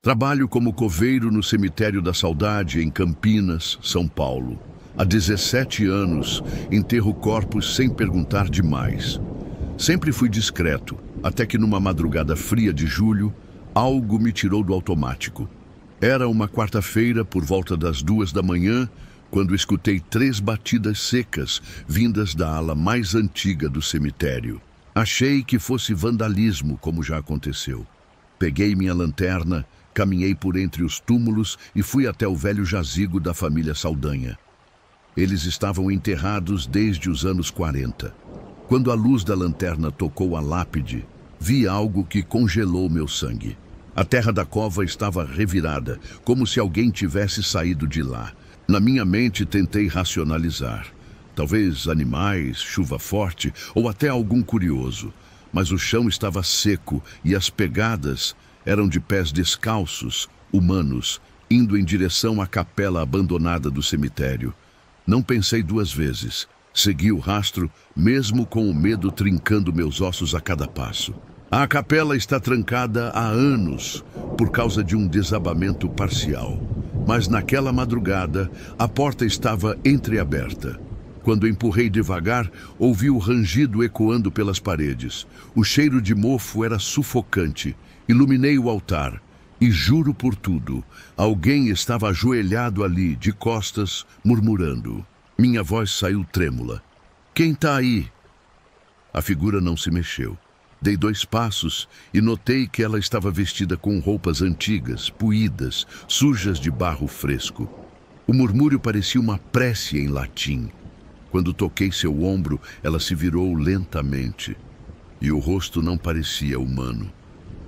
Trabalho como coveiro no Cemitério da Saudade, em Campinas, São Paulo. Há 17 anos, enterro corpos sem perguntar demais. Sempre fui discreto, até que numa madrugada fria de julho, algo me tirou do automático. Era uma quarta-feira, por volta das 2 da manhã, quando escutei 3 batidas secas, vindas da ala mais antiga do cemitério. Achei que fosse vandalismo, como já aconteceu. Peguei minha lanterna, caminhei por entre os túmulos e fui até o velho jazigo da família Saldanha. Eles estavam enterrados desde os anos 40. Quando a luz da lanterna tocou a lápide, vi algo que congelou meu sangue. A terra da cova estava revirada, como se alguém tivesse saído de lá. Na minha mente tentei racionalizar. Talvez animais, chuva forte ou até algum curioso. Mas o chão estava seco e as pegadas eram de pés descalços, humanos, indo em direção à capela abandonada do cemitério. Não pensei 2 vezes. Segui o rastro, mesmo com o medo trincando meus ossos a cada passo. A capela está trancada há anos, por causa de um desabamento parcial. Mas naquela madrugada, a porta estava entreaberta. Quando empurrei devagar, ouvi o rangido ecoando pelas paredes. O cheiro de mofo era sufocante. Iluminei o altar e juro por tudo, alguém estava ajoelhado ali, de costas, murmurando. Minha voz saiu trêmula. Quem está aí? A figura não se mexeu. Dei 2 passos e notei que ela estava vestida com roupas antigas, puídas, sujas de barro fresco. O murmúrio parecia uma prece em latim. Quando toquei seu ombro, ela se virou lentamente. E o rosto não parecia humano.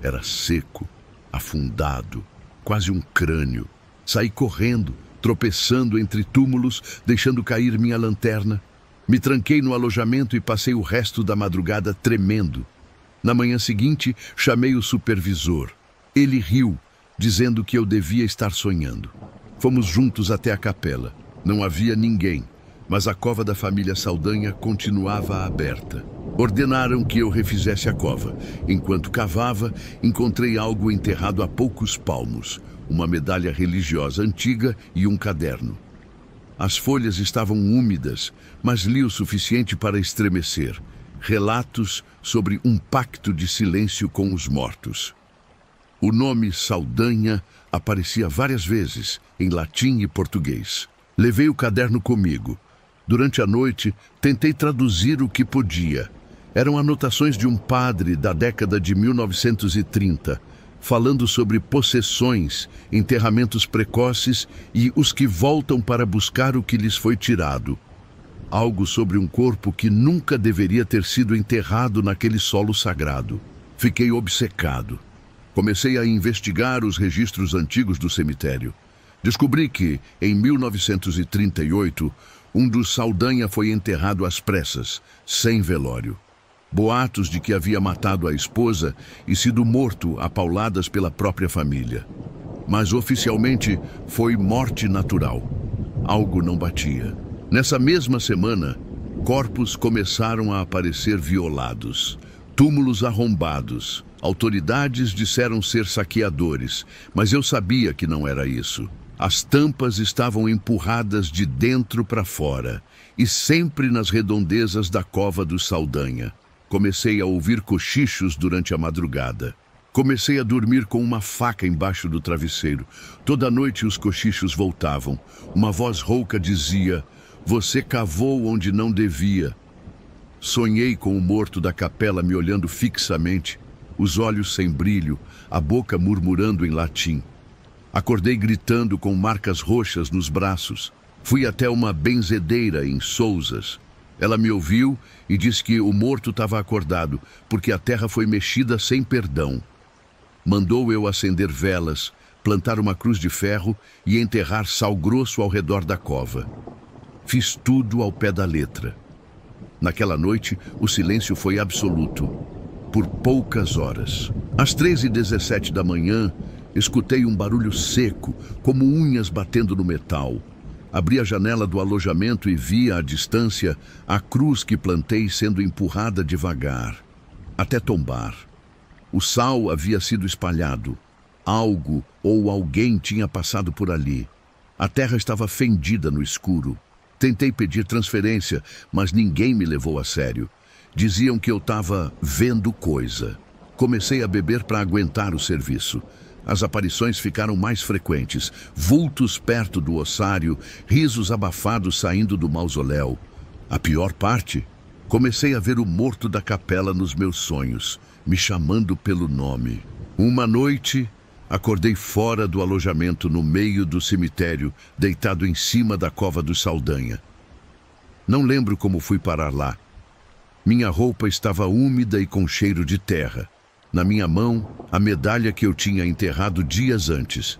Era seco, afundado, quase um crânio. Saí correndo, tropeçando entre túmulos, deixando cair minha lanterna. Me tranquei no alojamento e passei o resto da madrugada tremendo. Na manhã seguinte, chamei o supervisor. Ele riu, dizendo que eu devia estar sonhando. Fomos juntos até a capela. Não havia ninguém, mas a cova da família Saldanha continuava aberta. Ordenaram que eu refizesse a cova. Enquanto cavava, encontrei algo enterrado a poucos palmos, uma medalha religiosa antiga e um caderno. As folhas estavam úmidas, mas li o suficiente para estremecer. Relatos sobre um pacto de silêncio com os mortos. O nome Saldanha aparecia várias vezes, em latim e português. Levei o caderno comigo. Durante a noite, tentei traduzir o que podia. Eram anotações de um padre da década de 1930, falando sobre possessões, enterramentos precoces e os que voltam para buscar o que lhes foi tirado. Algo sobre um corpo que nunca deveria ter sido enterrado naquele solo sagrado. Fiquei obcecado. Comecei a investigar os registros antigos do cemitério. Descobri que, em 1938, um dos Saldanha foi enterrado às pressas, sem velório. Boatos de que havia matado a esposa e sido morto a pauladas pela própria família. Mas oficialmente foi morte natural. Algo não batia. Nessa mesma semana, corpos começaram a aparecer violados, túmulos arrombados. Autoridades disseram ser saqueadores, mas eu sabia que não era isso. As tampas estavam empurradas de dentro para fora, e sempre nas redondezas da cova dos Saldanha. Comecei a ouvir cochichos durante a madrugada. Comecei a dormir com uma faca embaixo do travesseiro. Toda noite os cochichos voltavam. Uma voz rouca dizia: "Você cavou onde não devia." Sonhei com o morto da capela me olhando fixamente, os olhos sem brilho, a boca murmurando em latim. Acordei gritando com marcas roxas nos braços. Fui até uma benzedeira em Sousas. Ela me ouviu e disse que o morto estava acordado, porque a terra foi mexida sem perdão. Mandou eu acender velas, plantar uma cruz de ferro e enterrar sal grosso ao redor da cova. Fiz tudo ao pé da letra. Naquela noite, o silêncio foi absoluto, por poucas horas. Às 3h17 da manhã, escutei um barulho seco, como unhas batendo no metal. Abri a janela do alojamento e vi à distância a cruz que plantei sendo empurrada devagar, até tombar. O sal havia sido espalhado. Algo ou alguém tinha passado por ali. A terra estava fendida no escuro. Tentei pedir transferência, mas ninguém me levou a sério. Diziam que eu estava vendo coisa. Comecei a beber para aguentar o serviço. As aparições ficaram mais frequentes. Vultos perto do ossário, risos abafados saindo do mausoléu. A pior parte? Comecei a ver o morto da capela nos meus sonhos, me chamando pelo nome. Uma noite, acordei fora do alojamento no meio do cemitério, deitado em cima da cova do Saldanha. Não lembro como fui parar lá. Minha roupa estava úmida e com cheiro de terra. Na minha mão, a medalha que eu tinha enterrado dias antes.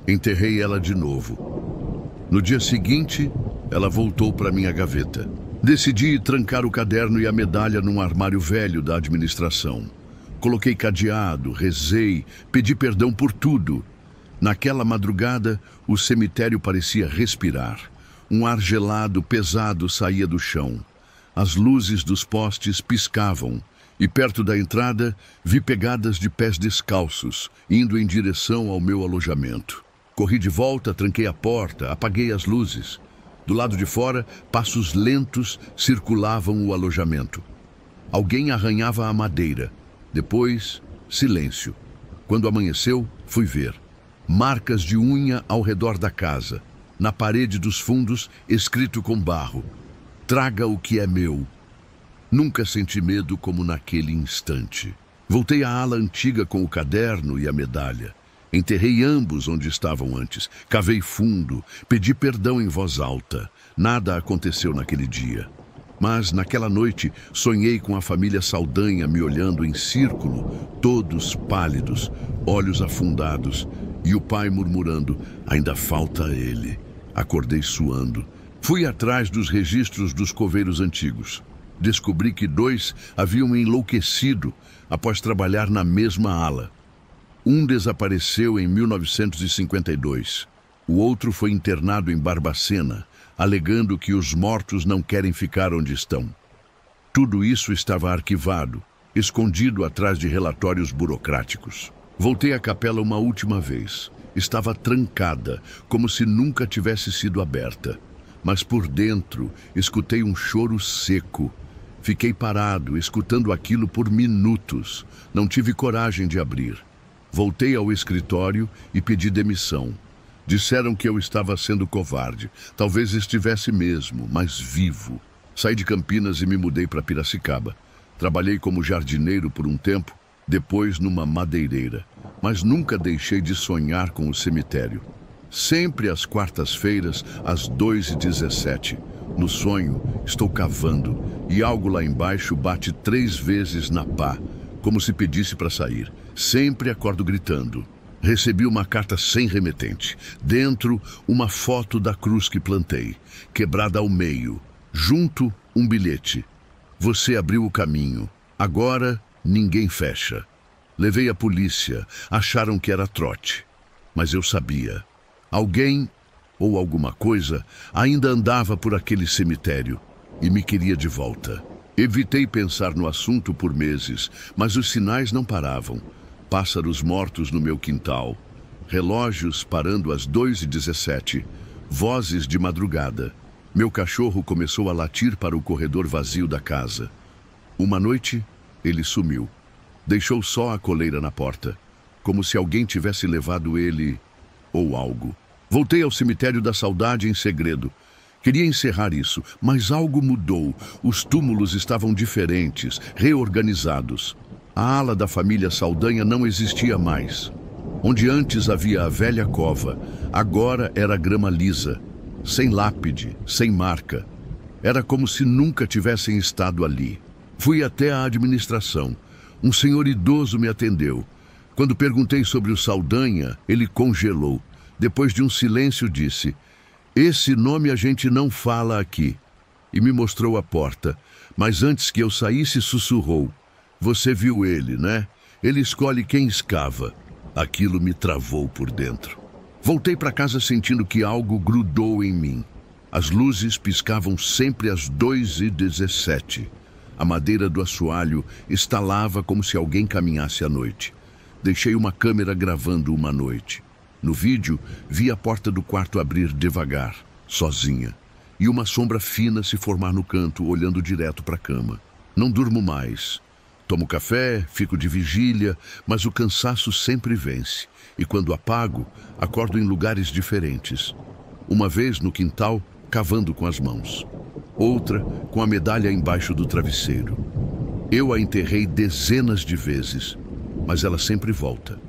Enterrei ela de novo. No dia seguinte, ela voltou para minha gaveta. Decidi trancar o caderno e a medalha num armário velho da administração. Coloquei cadeado, rezei, pedi perdão por tudo. Naquela madrugada, o cemitério parecia respirar. Um ar gelado, pesado saía do chão. As luzes dos postes piscavam. E perto da entrada, vi pegadas de pés descalços, indo em direção ao meu alojamento. Corri de volta, tranquei a porta, apaguei as luzes. Do lado de fora, passos lentos circulavam o alojamento. Alguém arranhava a madeira. Depois, silêncio. Quando amanheceu, fui ver. Marcas de unha ao redor da casa. Na parede dos fundos, escrito com barro: "Traga o que é meu." Nunca senti medo como naquele instante. Voltei à ala antiga com o caderno e a medalha. Enterrei ambos onde estavam antes. Cavei fundo, pedi perdão em voz alta. Nada aconteceu naquele dia. Mas, naquela noite, sonhei com a família Saldanha me olhando em círculo, todos pálidos, olhos afundados, e o pai murmurando: "Ainda falta ele." Acordei suando. Fui atrás dos registros dos coveiros antigos. Descobri que 2 haviam enlouquecido após trabalhar na mesma ala. Um desapareceu em 1952. O outro foi internado em Barbacena, alegando que os mortos não querem ficar onde estão. Tudo isso estava arquivado, escondido atrás de relatórios burocráticos. Voltei à capela uma última vez. Estava trancada, como se nunca tivesse sido aberta. Mas por dentro, escutei um choro seco. Fiquei parado, escutando aquilo por minutos. Não tive coragem de abrir. Voltei ao escritório e pedi demissão. Disseram que eu estava sendo covarde. Talvez estivesse mesmo, mas vivo. Saí de Campinas e me mudei para Piracicaba. Trabalhei como jardineiro por um tempo, depois numa madeireira. Mas nunca deixei de sonhar com o cemitério. Sempre às quartas-feiras, às 2h17. No sonho, estou cavando e algo lá embaixo bate 3 vezes na pá, como se pedisse para sair. Sempre acordo gritando. Recebi uma carta sem remetente. Dentro, uma foto da cruz que plantei, quebrada ao meio. Junto, um bilhete: "Você abriu o caminho. Agora, ninguém fecha." Levei a polícia. Acharam que era trote. Mas eu sabia. Alguém ou alguma coisa ainda andava por aquele cemitério e me queria de volta. Evitei pensar no assunto por meses, mas os sinais não paravam. Pássaros mortos no meu quintal, relógios parando às 2h17, vozes de madrugada. Meu cachorro começou a latir para o corredor vazio da casa. Uma noite, ele sumiu. Deixou só a coleira na porta, como se alguém tivesse levado ele ou algo. Voltei ao cemitério da saudade em segredo. Queria encerrar isso, mas algo mudou. Os túmulos estavam diferentes, reorganizados. A ala da família Saldanha não existia mais. Onde antes havia a velha cova, agora era grama lisa, sem lápide, sem marca. Era como se nunca tivessem estado ali. Fui até a administração. Um senhor idoso me atendeu. Quando perguntei sobre o Saldanha, ele congelou. Depois de um silêncio, disse: "Esse nome a gente não fala aqui." E me mostrou a porta. Mas antes que eu saísse, sussurrou: "Você viu ele, né? Ele escolhe quem escava." Aquilo me travou por dentro. Voltei para casa sentindo que algo grudou em mim. As luzes piscavam sempre às 2h17. A madeira do assoalho estalava como se alguém caminhasse à noite. Deixei uma câmera gravando uma noite. No vídeo, vi a porta do quarto abrir devagar, sozinha, e uma sombra fina se formar no canto, olhando direto para a cama. Não durmo mais. Tomo café, fico de vigília, mas o cansaço sempre vence. E quando apago, acordo em lugares diferentes. Uma vez no quintal, cavando com as mãos. Outra, com a medalha embaixo do travesseiro. Eu a enterrei dezenas de vezes, mas ela sempre volta,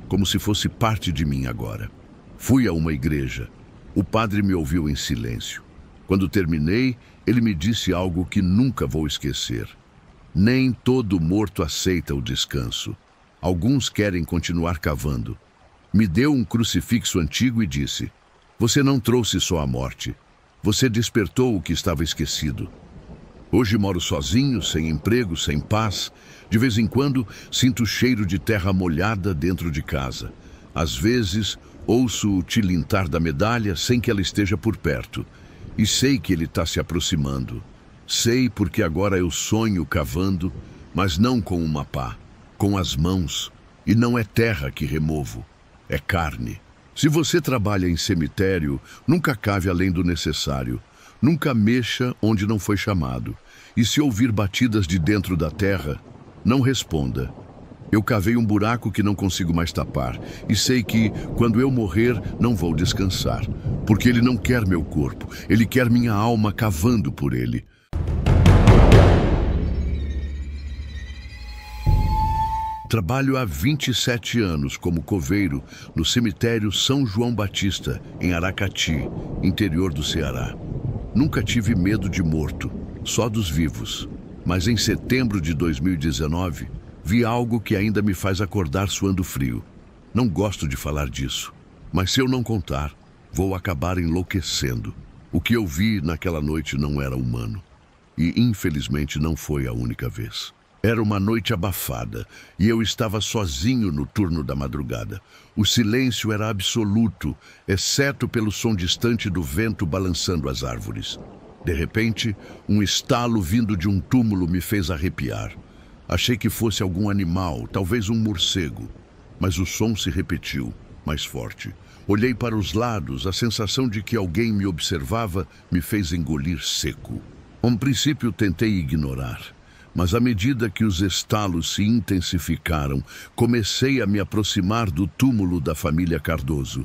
como se fosse parte de mim agora. Fui a uma igreja. O padre me ouviu em silêncio. Quando terminei, ele me disse algo que nunca vou esquecer. Nem todo morto aceita o descanso. Alguns querem continuar cavando. Me deu um crucifixo antigo e disse: "Você não trouxe só a morte. Você despertou o que estava esquecido." Hoje moro sozinho, sem emprego, sem paz. De vez em quando, sinto o cheiro de terra molhada dentro de casa. Às vezes, ouço o tilintar da medalha sem que ela esteja por perto. E sei que ele está se aproximando. Sei porque agora eu sonho cavando, mas não com uma pá, com as mãos. E não é terra que removo, é carne. Se você trabalha em cemitério, nunca cave além do necessário. Nunca mexa onde não foi chamado. E se ouvir batidas de dentro da terra, não responda. Eu cavei um buraco que não consigo mais tapar. E sei que, quando eu morrer, não vou descansar. Porque ele não quer meu corpo. Ele quer minha alma cavando por ele. Trabalho há 27 anos como coveiro no cemitério São João Batista, em Aracati, interior do Ceará. Nunca tive medo de morto, só dos vivos. Mas em setembro de 2019, vi algo que ainda me faz acordar suando frio. Não gosto de falar disso, mas se eu não contar, vou acabar enlouquecendo. O que eu vi naquela noite não era humano. E, infelizmente, não foi a única vez. Era uma noite abafada e eu estava sozinho no turno da madrugada. O silêncio era absoluto, exceto pelo som distante do vento balançando as árvores. De repente, um estalo vindo de um túmulo me fez arrepiar. Achei que fosse algum animal, talvez um morcego. Mas o som se repetiu, mais forte. Olhei para os lados, a sensação de que alguém me observava me fez engolir seco. A princípio tentei ignorar. Mas à medida que os estalos se intensificaram, comecei a me aproximar do túmulo da família Cardoso.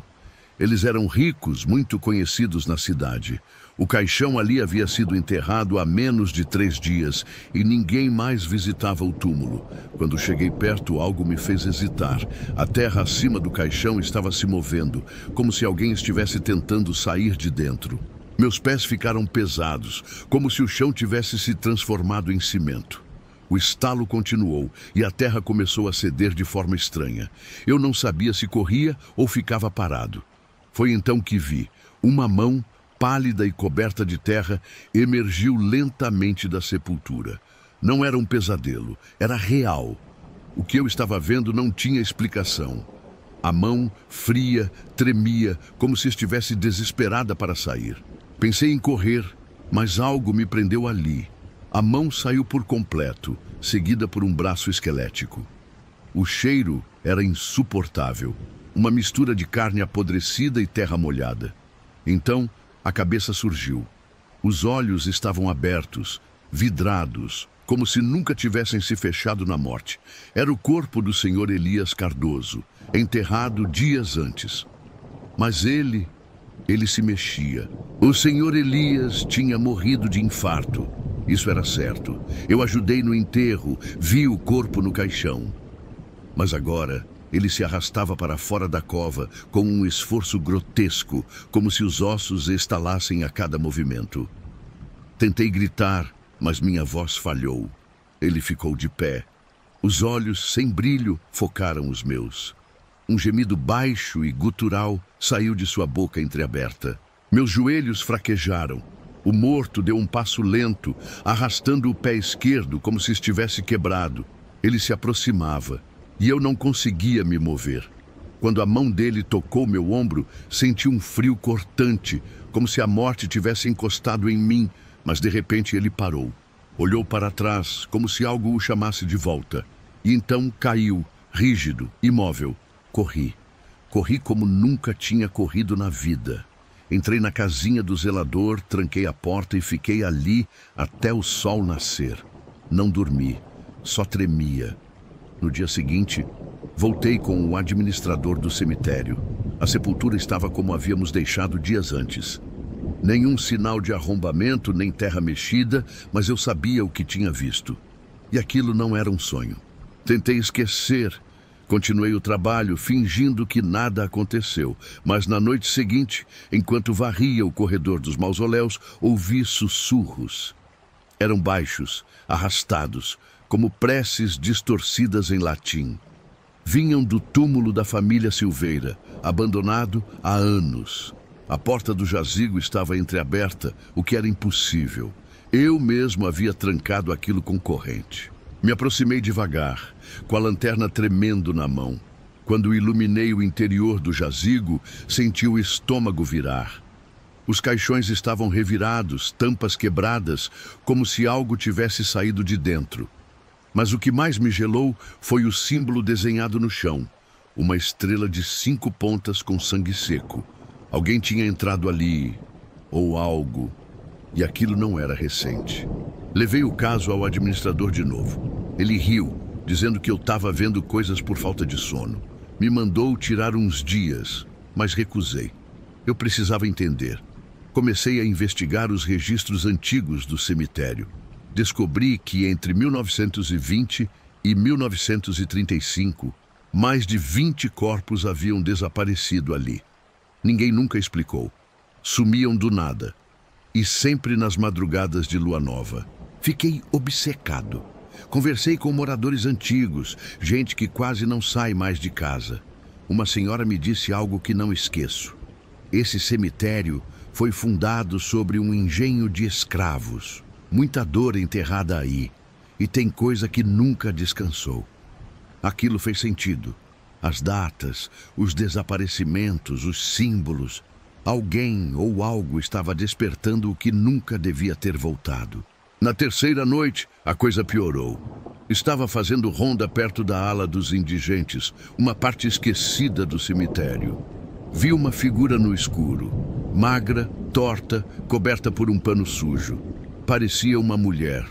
Eles eram ricos, muito conhecidos na cidade. O caixão ali havia sido enterrado há menos de 3 dias e ninguém mais visitava o túmulo. Quando cheguei perto, algo me fez hesitar. A terra acima do caixão estava se movendo, como se alguém estivesse tentando sair de dentro. Meus pés ficaram pesados, como se o chão tivesse se transformado em cimento. O estalo continuou e a terra começou a ceder de forma estranha. Eu não sabia se corria ou ficava parado. Foi então que vi. Uma mão, pálida e coberta de terra, emergiu lentamente da sepultura. Não era um pesadelo, era real. O que eu estava vendo não tinha explicação. A mão, fria, tremia, como se estivesse desesperada para sair. Pensei em correr, mas algo me prendeu ali. A mão saiu por completo, seguida por um braço esquelético. O cheiro era insuportável, uma mistura de carne apodrecida e terra molhada. Então, a cabeça surgiu. Os olhos estavam abertos, vidrados, como se nunca tivessem se fechado na morte. Era o corpo do senhor Elias Cardoso, enterrado dias antes. Mas ele se mexia. O senhor Elias tinha morrido de infarto. Isso era certo. Eu ajudei no enterro, vi o corpo no caixão. Mas agora, ele se arrastava para fora da cova com um esforço grotesco, como se os ossos estalassem a cada movimento. Tentei gritar, mas minha voz falhou. Ele ficou de pé. Os olhos, sem brilho, focaram os meus. Um gemido baixo e gutural saiu de sua boca entreaberta. Meus joelhos fraquejaram. O morto deu um passo lento, arrastando o pé esquerdo como se estivesse quebrado. Ele se aproximava e eu não conseguia me mover. Quando a mão dele tocou meu ombro, senti um frio cortante, como se a morte tivesse encostado em mim, mas de repente ele parou. Olhou para trás, como se algo o chamasse de volta. E então caiu, rígido, imóvel. Corri. Corri como nunca tinha corrido na vida. Entrei na casinha do zelador, tranquei a porta e fiquei ali até o sol nascer. Não dormi, só tremia. No dia seguinte, voltei com o administrador do cemitério. A sepultura estava como havíamos deixado dias antes. Nenhum sinal de arrombamento, nem terra mexida, mas eu sabia o que tinha visto. E aquilo não era um sonho. Tentei esquecer. Continuei o trabalho, fingindo que nada aconteceu. Mas na noite seguinte, enquanto varria o corredor dos mausoléus, ouvi sussurros. Eram baixos, arrastados, como preces distorcidas em latim. Vinham do túmulo da família Silveira, abandonado há anos. A porta do jazigo estava entreaberta, o que era impossível. Eu mesmo havia trancado aquilo com corrente. Me aproximei devagar, com a lanterna tremendo na mão. Quando iluminei o interior do jazigo, senti o estômago virar. Os caixões estavam revirados, tampas quebradas, como se algo tivesse saído de dentro. Mas o que mais me gelou foi o símbolo desenhado no chão. Uma estrela de 5 pontas com sangue seco. Alguém tinha entrado ali, ou algo, e aquilo não era recente. Levei o caso ao administrador de novo. Ele riu, dizendo que eu estava vendo coisas por falta de sono. Me mandou tirar uns dias, mas recusei. Eu precisava entender. Comecei a investigar os registros antigos do cemitério. Descobri que entre 1920 e 1935, mais de 20 corpos haviam desaparecido ali. Ninguém nunca explicou. Sumiam do nada. E sempre nas madrugadas de lua nova. Fiquei obcecado. Conversei com moradores antigos, gente que quase não sai mais de casa. Uma senhora me disse algo que não esqueço. Esse cemitério foi fundado sobre um engenho de escravos. Muita dor enterrada aí. E tem coisa que nunca descansou. Aquilo fez sentido. As datas, os desaparecimentos, os símbolos. Alguém ou algo estava despertando o que nunca devia ter voltado. Na terceira noite, a coisa piorou. Estava fazendo ronda perto da ala dos indigentes, uma parte esquecida do cemitério. Vi uma figura no escuro, magra, torta, coberta por um pano sujo. Parecia uma mulher,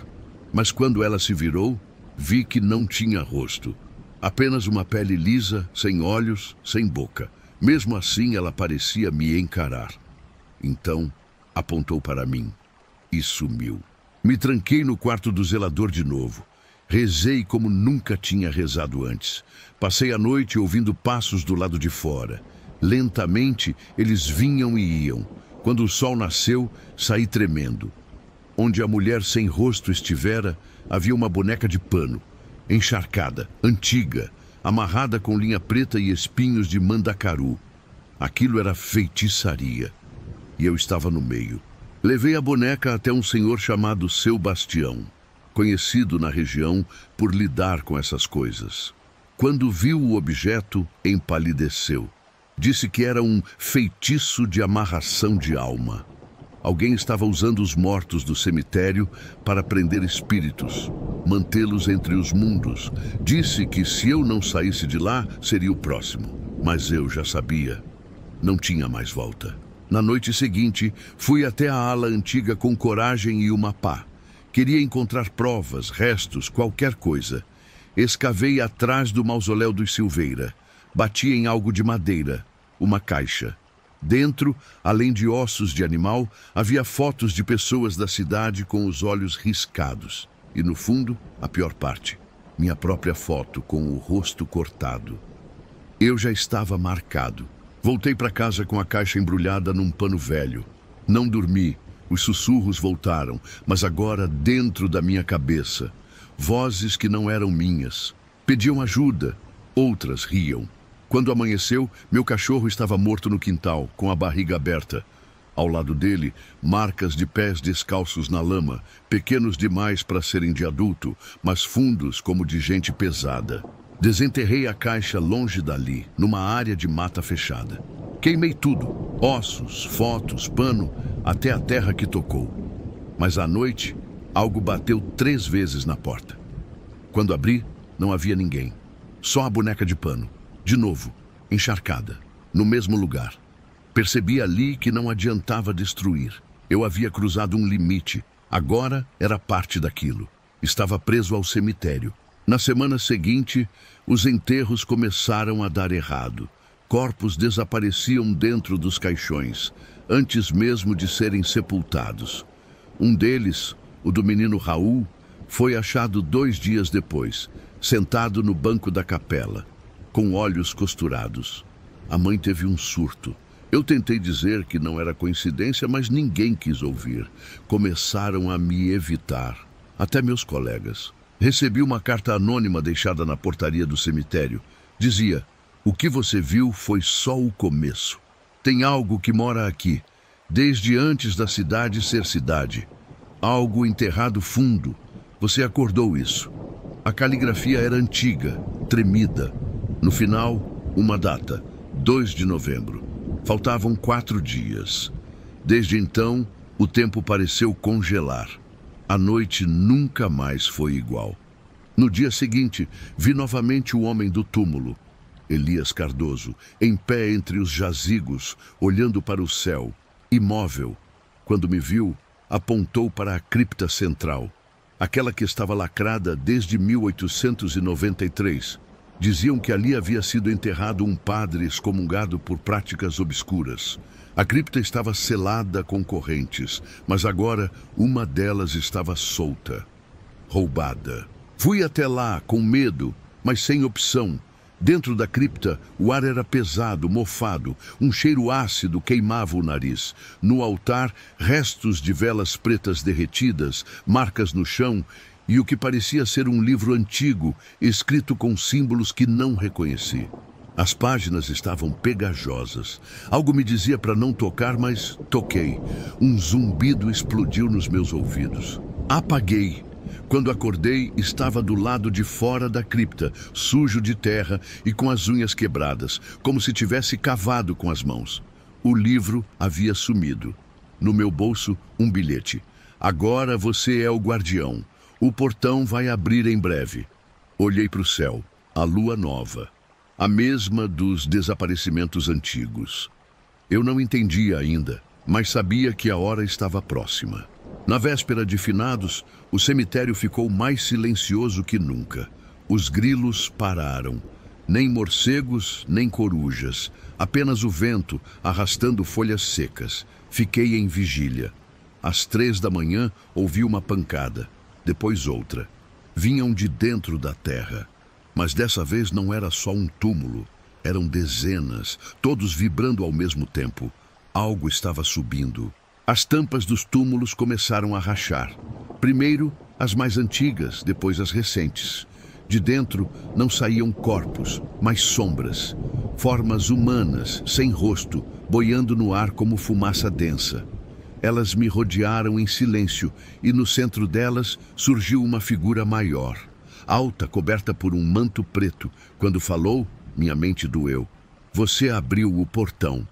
mas quando ela se virou, vi que não tinha rosto. Apenas uma pele lisa, sem olhos, sem boca. Mesmo assim, ela parecia me encarar. Então, apontou para mim e sumiu. Me tranquei no quarto do zelador de novo. Rezei como nunca tinha rezado antes. Passei a noite ouvindo passos do lado de fora. Lentamente, eles vinham e iam. Quando o sol nasceu, saí tremendo. Onde a mulher sem rosto estivera, havia uma boneca de pano. Encharcada, antiga, amarrada com linha preta e espinhos de mandacaru. Aquilo era feitiçaria. E eu estava no meio. Levei a boneca até um senhor chamado Seu Bastião, conhecido na região por lidar com essas coisas. Quando viu o objeto, empalideceu. Disse que era um feitiço de amarração de alma. Alguém estava usando os mortos do cemitério para prender espíritos, mantê-los entre os mundos. Disse que se eu não saísse de lá, seria o próximo. Mas eu já sabia. Não tinha mais volta. Na noite seguinte, fui até a ala antiga com coragem e uma pá. Queria encontrar provas, restos, qualquer coisa. Escavei atrás do mausoléu dos Silveira. Bati em algo de madeira, uma caixa. Dentro, além de ossos de animal, havia fotos de pessoas da cidade com os olhos riscados. E no fundo, a pior parte, minha própria foto com o rosto cortado. Eu já estava marcado. Voltei para casa com a caixa embrulhada num pano velho. Não dormi, os sussurros voltaram, mas agora dentro da minha cabeça. Vozes que não eram minhas. Pediam ajuda, outras riam. Quando amanheceu, meu cachorro estava morto no quintal, com a barriga aberta. Ao lado dele, marcas de pés descalços na lama, pequenos demais para serem de adulto, mas fundos como de gente pesada. Desenterrei a caixa longe dali, numa área de mata fechada. Queimei tudo, ossos, fotos, pano, até a terra que tocou. Mas à noite, algo bateu 3 vezes na porta. Quando abri, não havia ninguém. Só a boneca de pano. De novo, encharcada, no mesmo lugar. Percebi ali que não adiantava destruir. Eu havia cruzado um limite. Agora era parte daquilo. Estava preso ao cemitério. Na semana seguinte, os enterros começaram a dar errado. Corpos desapareciam dentro dos caixões, antes mesmo de serem sepultados. Um deles, o do menino Raul, foi achado 2 dias depois, sentado no banco da capela, com olhos costurados. A mãe teve um surto. Eu tentei dizer que não era coincidência, mas ninguém quis ouvir. Começaram a me evitar, até meus colegas. Recebi uma carta anônima deixada na portaria do cemitério. Dizia: "O que você viu foi só o começo. Tem algo que mora aqui, desde antes da cidade ser cidade. Algo enterrado fundo. Você acordou isso." A caligrafia era antiga, tremida. No final, uma data: 2 de novembro. Faltavam 4 dias. Desde então, o tempo pareceu congelar. A noite nunca mais foi igual. No dia seguinte, vi novamente o homem do túmulo, Elias Cardoso, em pé entre os jazigos, olhando para o céu, imóvel. Quando me viu, apontou para a cripta central, aquela que estava lacrada desde 1893. Diziam que ali havia sido enterrado um padre excomungado por práticas obscuras. A cripta estava selada com correntes, mas agora uma delas estava solta, roubada. Fui até lá com medo, mas sem opção. Dentro da cripta, o ar era pesado, mofado, um cheiro ácido queimava o nariz. No altar, restos de velas pretas derretidas, marcas no chão e o que parecia ser um livro antigo, escrito com símbolos que não reconheci. As páginas estavam pegajosas. Algo me dizia para não tocar, mas toquei. Um zumbido explodiu nos meus ouvidos. Apaguei. Quando acordei, estava do lado de fora da cripta, sujo de terra e com as unhas quebradas, como se tivesse cavado com as mãos. O livro havia sumido. No meu bolso, um bilhete. "Agora você é o guardião. O portão vai abrir em breve." Olhei para o céu. A lua nova. A mesma dos desaparecimentos antigos. Eu não entendia ainda, mas sabia que a hora estava próxima. Na véspera de finados, o cemitério ficou mais silencioso que nunca. Os grilos pararam. Nem morcegos, nem corujas. Apenas o vento arrastando folhas secas. Fiquei em vigília. Às 3 da manhã, ouvi uma pancada. Depois outra. Vinham de dentro da terra. Mas dessa vez não era só um túmulo. Eram dezenas, todos vibrando ao mesmo tempo. Algo estava subindo. As tampas dos túmulos começaram a rachar. Primeiro, as mais antigas, depois as recentes. De dentro não saíam corpos, mas sombras. Formas humanas, sem rosto, boiando no ar como fumaça densa. Elas me rodearam em silêncio e no centro delas surgiu uma figura maior. Alta, coberta por um manto preto. Quando falou, minha mente doeu. "Você abriu o portão."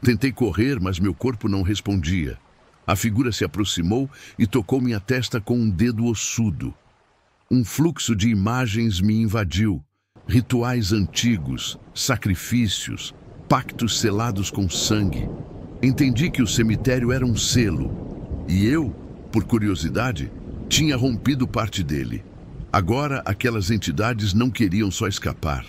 Tentei correr, mas meu corpo não respondia. A figura se aproximou e tocou minha testa com um dedo ossudo. Um fluxo de imagens me invadiu. Rituais antigos, sacrifícios, pactos selados com sangue. Entendi que o cemitério era um selo. E eu, por curiosidade, tinha rompido parte dele. Agora, aquelas entidades não queriam só escapar.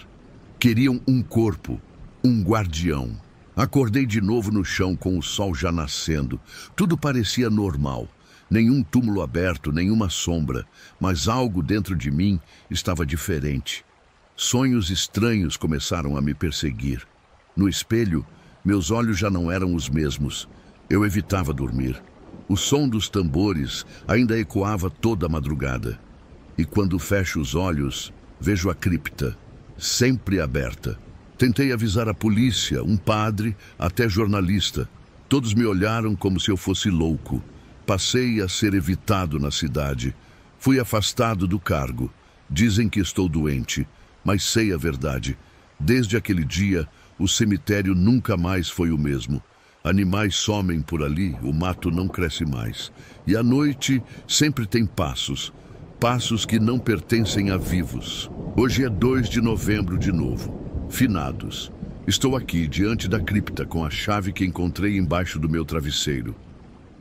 Queriam um corpo, um guardião. Acordei de novo no chão com o sol já nascendo. Tudo parecia normal. Nenhum túmulo aberto, nenhuma sombra. Mas algo dentro de mim estava diferente. Sonhos estranhos começaram a me perseguir. No espelho, meus olhos já não eram os mesmos. Eu evitava dormir. O som dos tambores ainda ecoava toda a madrugada. E quando fecho os olhos, vejo a cripta, sempre aberta. Tentei avisar a polícia, um padre, até jornalista. Todos me olharam como se eu fosse louco. Passei a ser evitado na cidade. Fui afastado do cargo. Dizem que estou doente, mas sei a verdade. Desde aquele dia, o cemitério nunca mais foi o mesmo. Animais somem por ali, o mato não cresce mais. E à noite sempre tem passos. passos que não pertencem a vivos. Hoje é 2 de novembro de novo. Finados. Estou aqui, diante da cripta, com a chave que encontrei embaixo do meu travesseiro.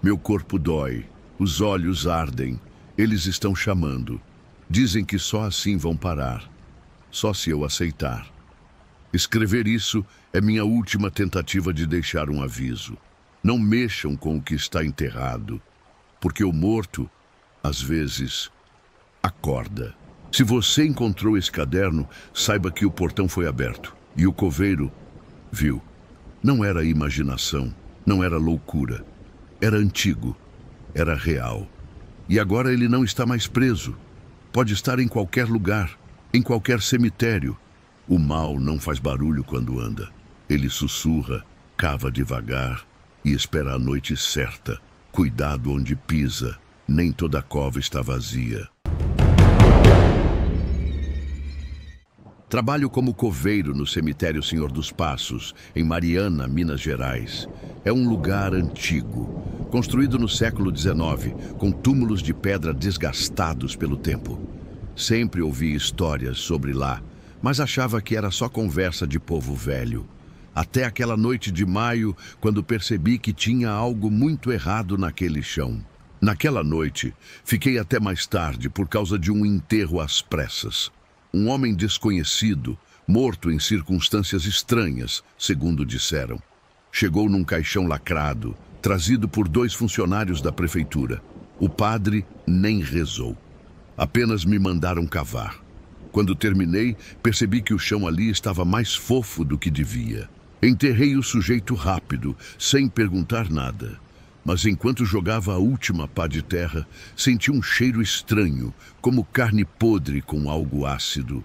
Meu corpo dói, os olhos ardem, eles estão chamando. Dizem que só assim vão parar. Só se eu aceitar. Escrever isso é minha última tentativa de deixar um aviso. Não mexam com o que está enterrado, porque o morto, às vezes, acorda. Se você encontrou esse caderno, saiba que o portão foi aberto. E o coveiro viu. Não era imaginação, não era loucura. Era antigo, era real. E agora ele não está mais preso. Pode estar em qualquer lugar, em qualquer cemitério. O mal não faz barulho quando anda. Ele sussurra, cava devagar e espera a noite certa. Cuidado onde pisa, nem toda cova está vazia. Trabalho como coveiro no cemitério Senhor dos Passos, em Mariana, Minas Gerais. É um lugar antigo, construído no século XIX, com túmulos de pedra desgastados pelo tempo. Sempre ouvi histórias sobre lá, mas achava que era só conversa de povo velho. Até aquela noite de maio, quando percebi que tinha algo muito errado naquele chão. Naquela noite, fiquei até mais tarde por causa de um enterro às pressas. Um homem desconhecido, morto em circunstâncias estranhas, segundo disseram. Chegou num caixão lacrado, trazido por 2 funcionários da prefeitura. O padre nem rezou. Apenas me mandaram cavar. Quando terminei, percebi que o chão ali estava mais fofo do que devia. Enterrei o sujeito rápido, sem perguntar nada. Mas enquanto jogava a última pá de terra, senti um cheiro estranho, como carne podre com algo ácido.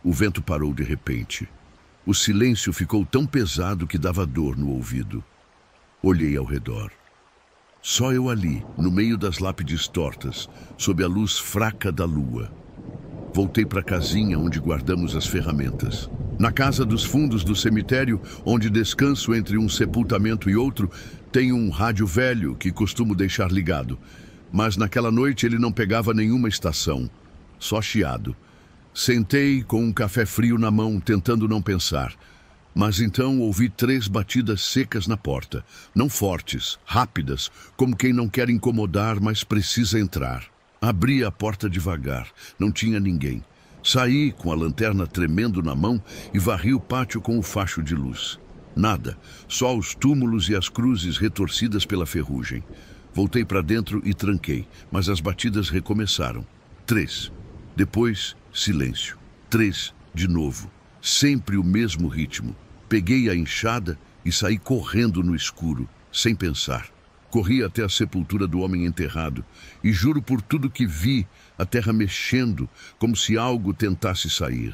O vento parou de repente. O silêncio ficou tão pesado que dava dor no ouvido. Olhei ao redor. Só eu ali, no meio das lápides tortas, sob a luz fraca da lua. Voltei para a casinha onde guardamos as ferramentas. Na casa dos fundos do cemitério, onde descanso entre um sepultamento e outro, tenho um rádio velho que costumo deixar ligado. Mas naquela noite ele não pegava nenhuma estação, só chiado. Sentei com um café frio na mão, tentando não pensar. Mas então ouvi 3 batidas secas na porta. Não fortes, rápidas, como quem não quer incomodar, mas precisa entrar. Abri a porta devagar, não tinha ninguém. Saí com a lanterna tremendo na mão e varri o pátio com o facho de luz. Nada, só os túmulos e as cruzes retorcidas pela ferrugem. Voltei para dentro e tranquei, mas as batidas recomeçaram. 3. Depois, silêncio. 3, de novo. Sempre o mesmo ritmo. Peguei a enxada e saí correndo no escuro, sem pensar. Corri até a sepultura do homem enterrado e juro por tudo que vi, a terra mexendo, como se algo tentasse sair.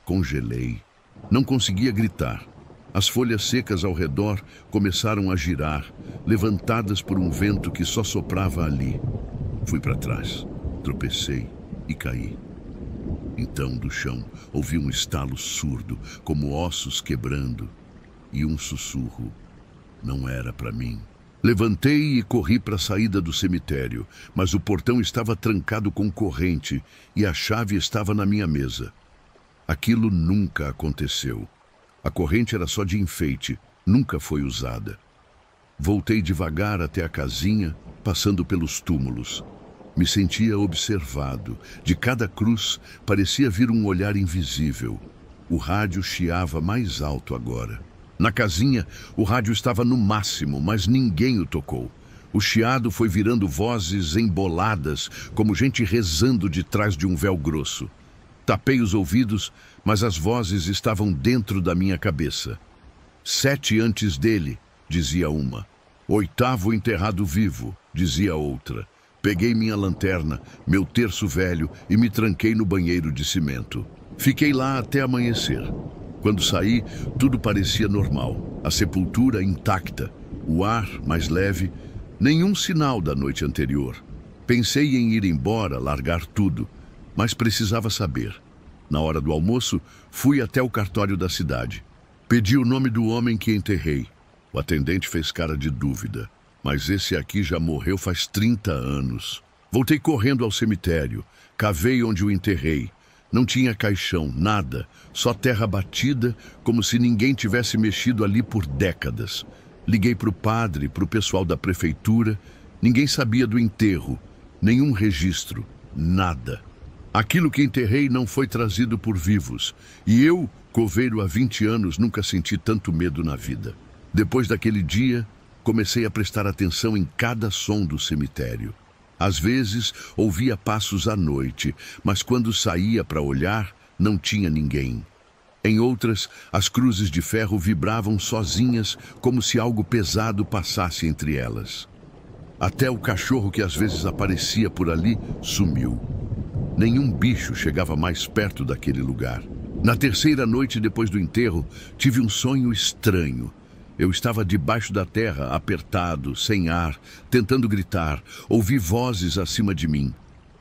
Congelei. Não conseguia gritar. As folhas secas ao redor começaram a girar, levantadas por um vento que só soprava ali. Fui para trás, tropecei e caí. Então, do chão, ouvi um estalo surdo, como ossos quebrando, e um sussurro. Não era para mim. Levantei e corri para a saída do cemitério, mas o portão estava trancado com corrente e a chave estava na minha mesa. Aquilo nunca aconteceu. A corrente era só de enfeite, nunca foi usada. Voltei devagar até a casinha, passando pelos túmulos. Me sentia observado. De cada cruz parecia vir um olhar invisível. O rádio chiava mais alto agora. Na casinha, o rádio estava no máximo, mas ninguém o tocou. O chiado foi virando vozes emboladas, como gente rezando de trás de um véu grosso. Tapei os ouvidos, mas as vozes estavam dentro da minha cabeça. 7 antes dele, dizia uma. 8º enterrado vivo, dizia outra. Peguei minha lanterna, meu terço velho, e me tranquei no banheiro de cimento. Fiquei lá até amanhecer. Quando saí, tudo parecia normal. A sepultura intacta, o ar mais leve, nenhum sinal da noite anterior. Pensei em ir embora, largar tudo, mas precisava saber. Na hora do almoço, fui até o cartório da cidade. Pedi o nome do homem que enterrei. O atendente fez cara de dúvida. Mas esse aqui já morreu faz 30 anos. Voltei correndo ao cemitério. Cavei onde o enterrei. Não tinha caixão, nada, só terra batida, como se ninguém tivesse mexido ali por décadas. Liguei para o padre, para o pessoal da prefeitura. Ninguém sabia do enterro, nenhum registro, nada. Aquilo que enterrei não foi trazido por vivos. E eu, coveiro há 20 anos, nunca senti tanto medo na vida. Depois daquele dia, comecei a prestar atenção em cada som do cemitério. Às vezes, ouvia passos à noite, mas quando saía para olhar, não tinha ninguém. Em outras, as cruzes de ferro vibravam sozinhas, como se algo pesado passasse entre elas. Até o cachorro que às vezes aparecia por ali sumiu. Nenhum bicho chegava mais perto daquele lugar. Na terceira noite depois do enterro, tive um sonho estranho. Eu estava debaixo da terra, apertado, sem ar, tentando gritar. Ouvi vozes acima de mim,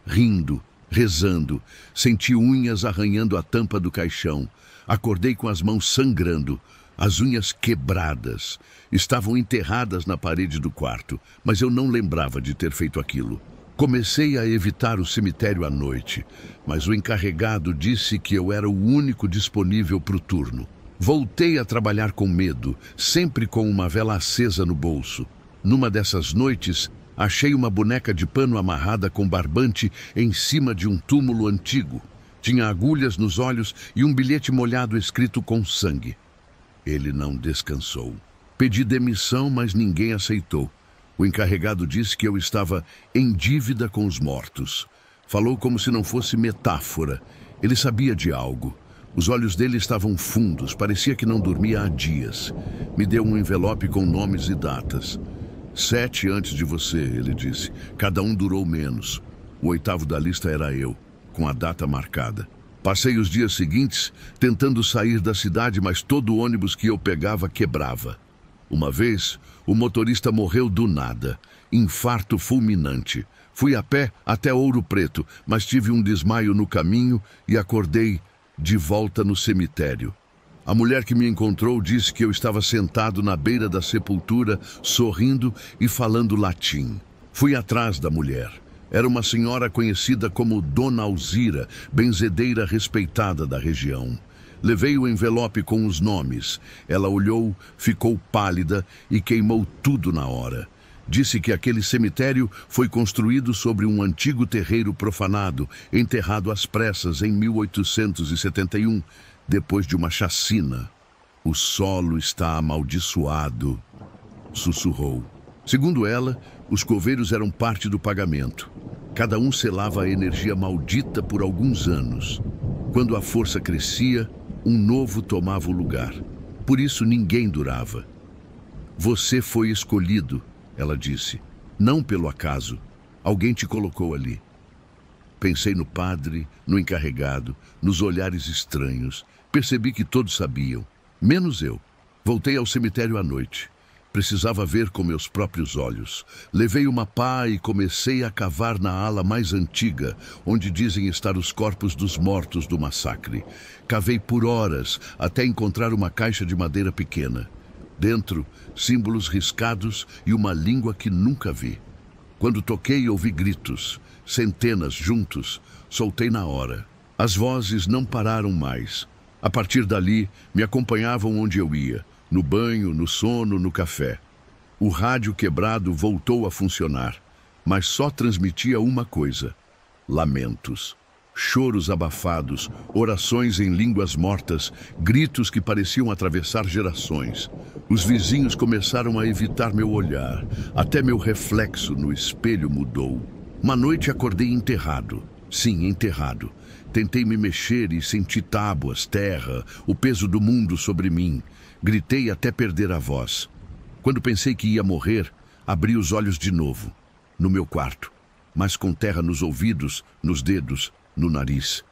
rindo, rezando. Senti unhas arranhando a tampa do caixão. Acordei com as mãos sangrando, as unhas quebradas. Estavam enterradas na parede do quarto, mas eu não lembrava de ter feito aquilo. Comecei a evitar o cemitério à noite, mas o encarregado disse que eu era o único disponível para o turno. Voltei a trabalhar com medo, sempre com uma vela acesa no bolso. Numa dessas noites, achei uma boneca de pano amarrada com barbante em cima de um túmulo antigo. Tinha agulhas nos olhos e um bilhete molhado escrito com sangue. Ele não descansou. Pedi demissão, mas ninguém aceitou. O encarregado disse que eu estava em dívida com os mortos. Falou como se não fosse metáfora. Ele sabia de algo. Os olhos dele estavam fundos, parecia que não dormia há dias. Me deu um envelope com nomes e datas. 7 antes de você, ele disse. Cada um durou menos. O 8º da lista era eu, com a data marcada. Passei os dias seguintes tentando sair da cidade, mas todo ônibus que eu pegava quebrava. Uma vez, o motorista morreu do nada, infarto fulminante. Fui a pé até Ouro Preto, mas tive um desmaio no caminho e acordei de volta no cemitério. A mulher que me encontrou disse que eu estava sentado na beira da sepultura, sorrindo e falando latim. Fui atrás da mulher. Era uma senhora conhecida como Dona Alzira, benzedeira respeitada da região. Levei o envelope com os nomes. Ela olhou, ficou pálida e queimou tudo na hora. Disse que aquele cemitério foi construído sobre um antigo terreiro profanado, enterrado às pressas em 1871, depois de uma chacina. O solo está amaldiçoado, sussurrou. Segundo ela, os coveiros eram parte do pagamento. Cada um selava a energia maldita por alguns anos. Quando a força crescia, um novo tomava o lugar. Por isso ninguém durava. Você foi escolhido, ela disse. Não pelo acaso. Alguém te colocou ali. Pensei no padre, no encarregado, nos olhares estranhos. Percebi que todos sabiam, menos eu. Voltei ao cemitério à noite. Precisava ver com meus próprios olhos. Levei uma pá e comecei a cavar na ala mais antiga, onde dizem estar os corpos dos mortos do massacre. Cavei por horas até encontrar uma caixa de madeira pequena. Dentro, símbolos riscados e uma língua que nunca vi. Quando toquei, ouvi gritos, centenas juntos. Soltei na hora. As vozes não pararam mais. A partir dali, me acompanhavam onde eu ia. No banho, no sono, no café. O rádio quebrado voltou a funcionar, mas só transmitia uma coisa: lamentos. Choros abafados, orações em línguas mortas, gritos que pareciam atravessar gerações. Os vizinhos começaram a evitar meu olhar, até meu reflexo no espelho mudou. Uma noite acordei enterrado. Sim, enterrado. Tentei me mexer e senti tábuas, terra, o peso do mundo sobre mim. Gritei até perder a voz. Quando pensei que ia morrer, abri os olhos de novo. No meu quarto, mas com terra nos ouvidos, nos dedos, no nariz.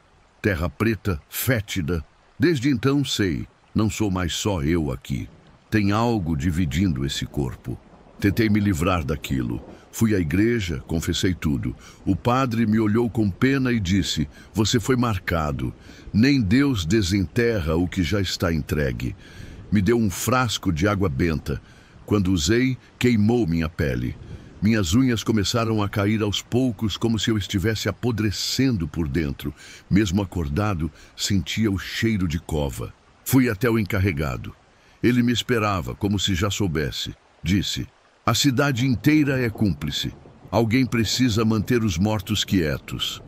Terra preta, fétida. Desde então sei, não sou mais só eu aqui. Tem algo dividindo esse corpo. Tentei me livrar daquilo. Fui à igreja, confessei tudo. O padre me olhou com pena e disse: você foi marcado. Nem Deus desenterra o que já está entregue. Me deu um frasco de água benta. Quando usei, queimou minha pele. Minhas unhas começaram a cair aos poucos, como se eu estivesse apodrecendo por dentro. Mesmo acordado, sentia o cheiro de cova. Fui até o encarregado. Ele me esperava, como se já soubesse. Disse: a cidade inteira é cúmplice. Alguém precisa manter os mortos quietos.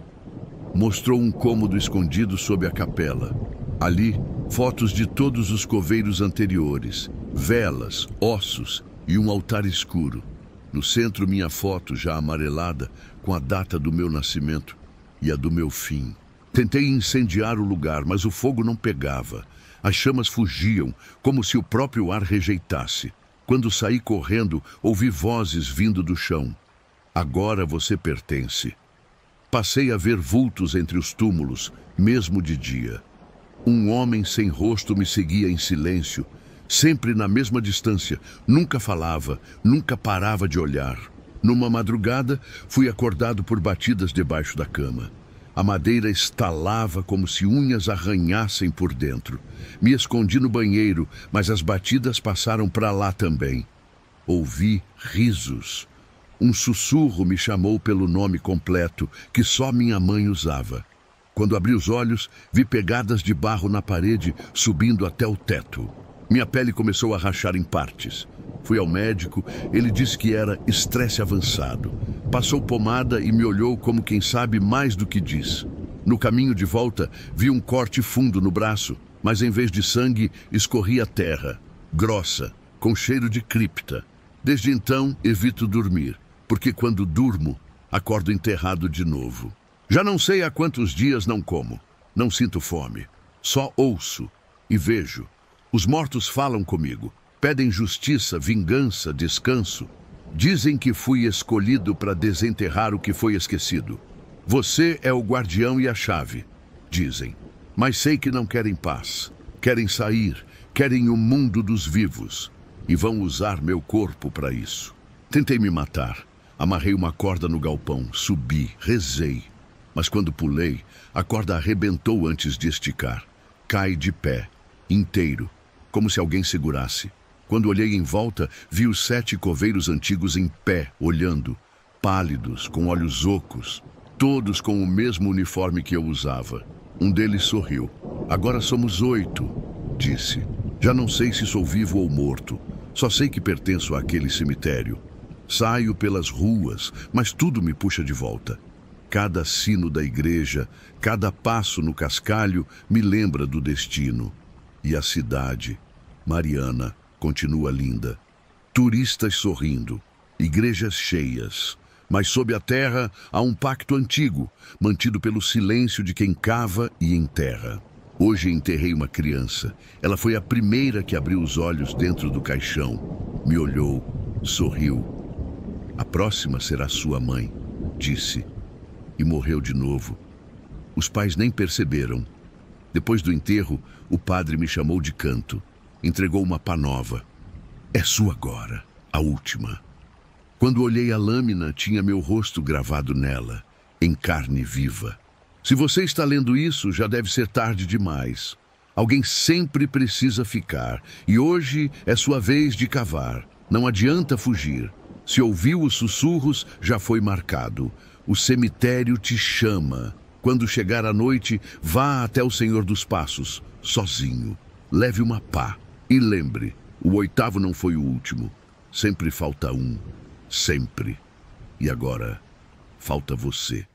Mostrou um cômodo escondido sob a capela. Ali, fotos de todos os coveiros anteriores, velas, ossos e um altar escuro. No centro, minha foto, já amarelada, com a data do meu nascimento e a do meu fim. Tentei incendiar o lugar, mas o fogo não pegava. As chamas fugiam, como se o próprio ar rejeitasse. Quando saí correndo, ouvi vozes vindo do chão. Agora você pertence. Passei a ver vultos entre os túmulos, mesmo de dia. Um homem sem rosto me seguia em silêncio, sempre na mesma distância, nunca falava, nunca parava de olhar. Numa madrugada, fui acordado por batidas debaixo da cama. A madeira estalava como se unhas arranhassem por dentro. Me escondi no banheiro, mas as batidas passaram para lá também. Ouvi risos. Um sussurro me chamou pelo nome completo, que só minha mãe usava. Quando abri os olhos, vi pegadas de barro na parede, subindo até o teto. Minha pele começou a rachar em partes. Fui ao médico, ele disse que era estresse avançado. Passou pomada e me olhou como quem sabe mais do que diz. No caminho de volta, vi um corte fundo no braço, mas em vez de sangue, escorria terra, grossa, com cheiro de cripta. Desde então, evito dormir, porque quando durmo, acordo enterrado de novo. Já não sei há quantos dias não como, não sinto fome. Só ouço e vejo. Os mortos falam comigo, pedem justiça, vingança, descanso. Dizem que fui escolhido para desenterrar o que foi esquecido. Você é o guardião e a chave, dizem. Mas sei que não querem paz. Querem sair, querem o mundo dos vivos. E vão usar meu corpo para isso. Tentei me matar. Amarrei uma corda no galpão, subi, rezei. Mas quando pulei, a corda arrebentou antes de esticar. Cai de pé, inteiro, como se alguém segurasse. Quando olhei em volta, vi os 7 coveiros antigos em pé, olhando, pálidos, com olhos ocos, todos com o mesmo uniforme que eu usava. Um deles sorriu. Agora somos 8, disse. Já não sei se sou vivo ou morto. Só sei que pertenço àquele cemitério. Saio pelas ruas, mas tudo me puxa de volta. Cada sino da igreja, cada passo no cascalho me lembra do destino. E a cidade, Mariana, continua linda. Turistas sorrindo, igrejas cheias. Mas sob a terra há um pacto antigo, mantido pelo silêncio de quem cava e enterra. Hoje enterrei uma criança. Ela foi a primeira que abriu os olhos dentro do caixão. Me olhou, sorriu. A próxima será sua mãe, disse. E morreu de novo. Os pais nem perceberam. Depois do enterro, o padre me chamou de canto. Entregou uma pá nova. É sua agora, a última. Quando olhei a lâmina, tinha meu rosto gravado nela, em carne viva. Se você está lendo isso, já deve ser tarde demais. Alguém sempre precisa ficar, e hoje é sua vez de cavar. Não adianta fugir. Se ouviu os sussurros, já foi marcado. O cemitério te chama. Quando chegar a noite, vá até o Senhor dos Passos, sozinho. Leve uma pá. E lembre, o 8º não foi o último. Sempre falta um. Sempre. E agora, falta você.